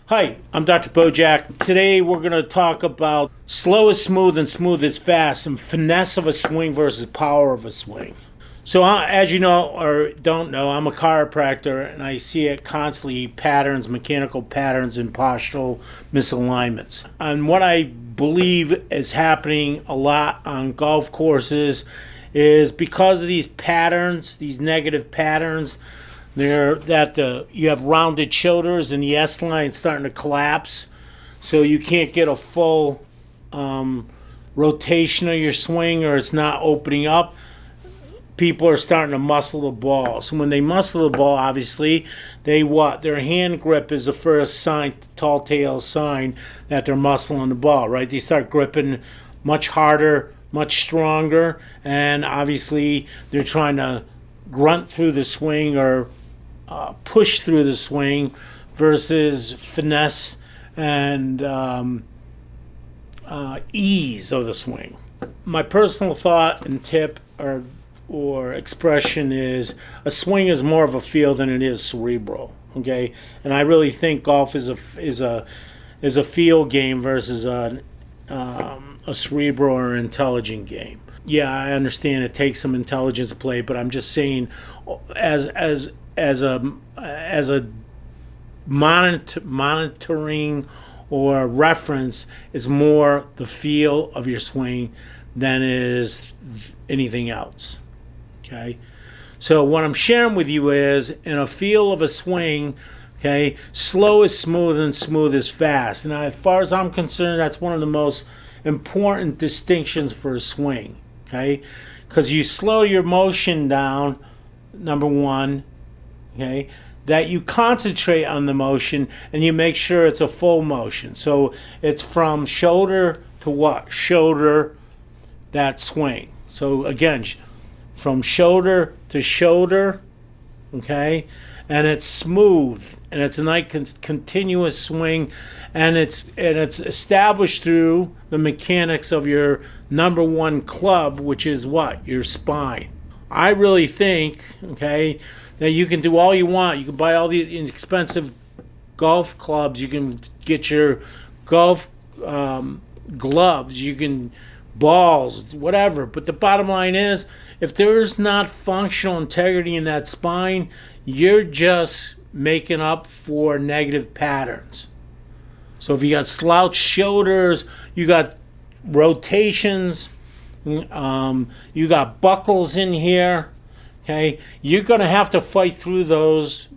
Hi, I'm Dr. Bojack. Today we're going to talk about slow is smooth and smooth is fast, and finesse of a swing versus power of a swing. So, as you know or don't know, I'm a chiropractor and I see it constantly patterns, mechanical patterns, and postural misalignments. And what I believe is happening a lot on golf courses is because of these patterns, these negative patterns, you have rounded shoulders and the S line starting to collapse, so you can't get a full rotation of your swing, or it's not opening up. People are starting to muscle the ball. So when they muscle the ball, obviously, their hand grip is the first sign, tall tale sign that they're muscling the ball, right? They start gripping much harder, much stronger, and obviously they're trying to grunt through the swing or push through the swing versus finesse and ease of the swing. My personal thought and tip or expression is a swing is more of a feel than it is cerebral. Okay, and I really think golf is a feel game versus a cerebral or intelligent game. Yeah, I understand it takes some intelligence to play, but I'm just saying, as a monitoring or reference, it's more the feel of your swing than is anything else. Okay, so what I'm sharing with you is, in a feel of a swing, okay, slow is smooth and smooth is fast. And as far as I'm concerned, that's one of the most important distinctions for a swing. Okay, because you slow your motion down, number one, okay, that you concentrate on the motion and you make sure it's a full motion. So it's from shoulder to what? Shoulder, that swing. So again, from shoulder to shoulder, okay, and it's smooth and it's a nice continuous swing, and it's established through the mechanics of your number one club, which is what? Your spine. I really think, okay, that you can do all you want. You can buy all the inexpensive golf clubs. You can get your golf gloves. You can balls, whatever. But the bottom line is, if there's not functional integrity in that spine, you're just making up for negative patterns. So if you got slouched shoulders, you got rotations, you got buckles in here, okay, you're going to have to fight through those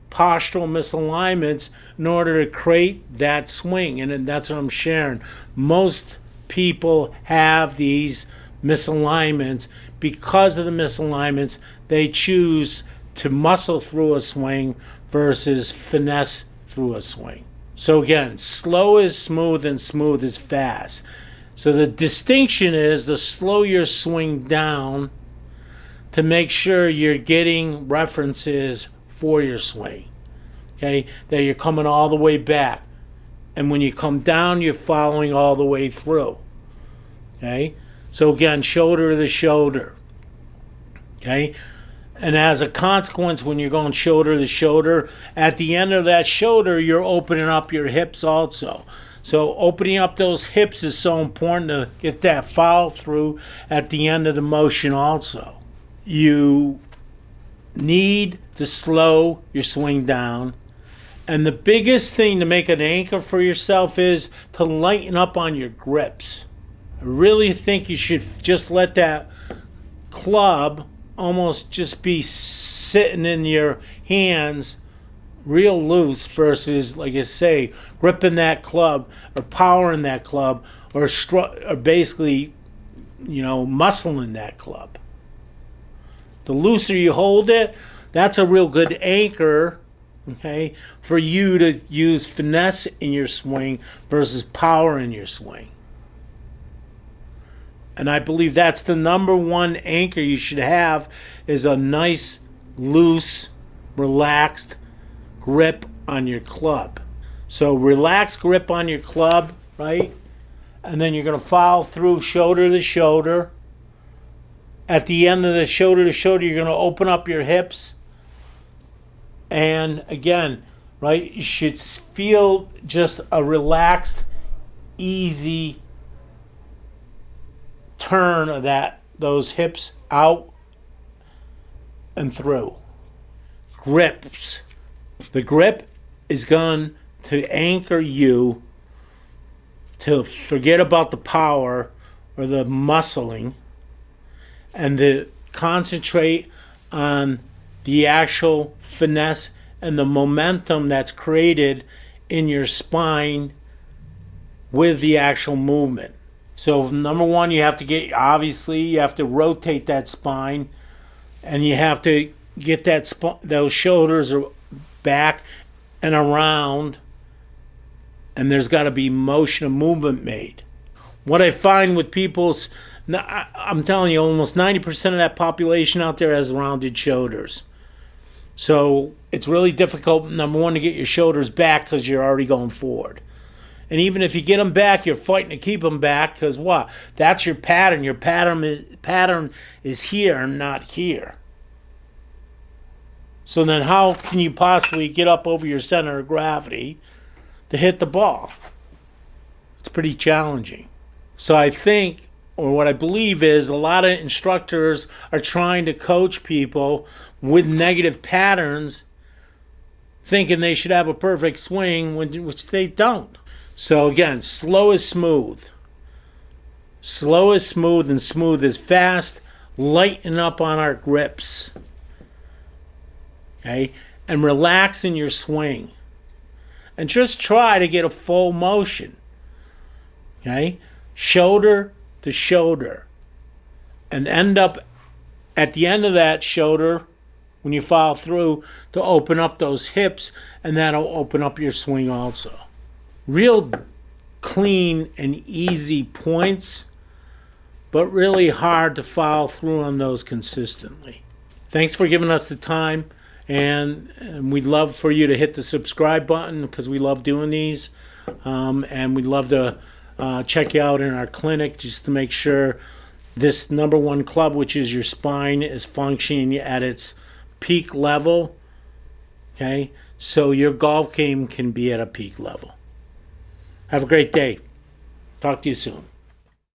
postural misalignments in order to create that swing. And that's what I'm sharing. Most people have these misalignments. Because of the misalignments, they choose to muscle through a swing versus finesse through a swing. So again, slow is smooth and smooth is fast. So the distinction is to slow your swing down to make sure you're getting references for your swing. Okay, that you're coming all the way back. And when you come down, you're following all the way through. Okay, so again, shoulder to the shoulder. Okay, and as a consequence, when you're going shoulder to shoulder, at the end of that shoulder, you're opening up your hips also. So opening up those hips is so important to get that follow through at the end of the motion also. You need to slow your swing down. And the biggest thing to make an anchor for yourself is to lighten up on your grips. I really think you should just let that club almost just be sitting in your hands real loose versus, like I say, gripping that club or powering that club or basically, muscling that club. The looser you hold it, that's a real good anchor, okay, for you to use finesse in your swing versus power in your swing. And I believe that's the number one anchor you should have, is a nice, loose, relaxed grip on your club. So relaxed grip on your club, right? And then you're going to follow through shoulder to shoulder. At the end of the shoulder to shoulder, you're going to open up your hips. And again, right? You should feel just a relaxed, easy turn of those hips out and through. Grips. The grip is going to anchor you to forget about the power or the muscling and to concentrate on the actual finesse and the momentum that's created in your spine with the actual movement. So number one, you have to rotate that spine, and you have to get those shoulders back and around, and there's got to be motion and movement made. What I find with I'm telling you, almost 90% of that population out there has rounded shoulders. So it's really difficult, number one, to get your shoulders back because you're already going forward. And even if you get them back, you're fighting to keep them back because what? That's your pattern. Your pattern is here and not here. So then how can you possibly get up over your center of gravity to hit the ball? It's pretty challenging. So I think, or what I believe is, a lot of instructors are trying to coach people with negative patterns, thinking they should have a perfect swing, which they don't. So again, slow is smooth. Slow is smooth and smooth is fast. Lighten up on our grips. Okay? And relax in your swing. And just try to get a full motion. Okay? Shoulder to shoulder. And end up at the end of that shoulder, when you follow through, to open up those hips, and that'll open up your swing also. Real clean and easy points, but really hard to follow through on those consistently. Thanks for giving us the time, and we'd love for you to hit the subscribe button because we love doing these, and we'd love to check you out in our clinic just to make sure this number one club, which is your spine, is functioning at its peak level, okay? So your golf game can be at a peak level. Have a great day. Talk to you soon.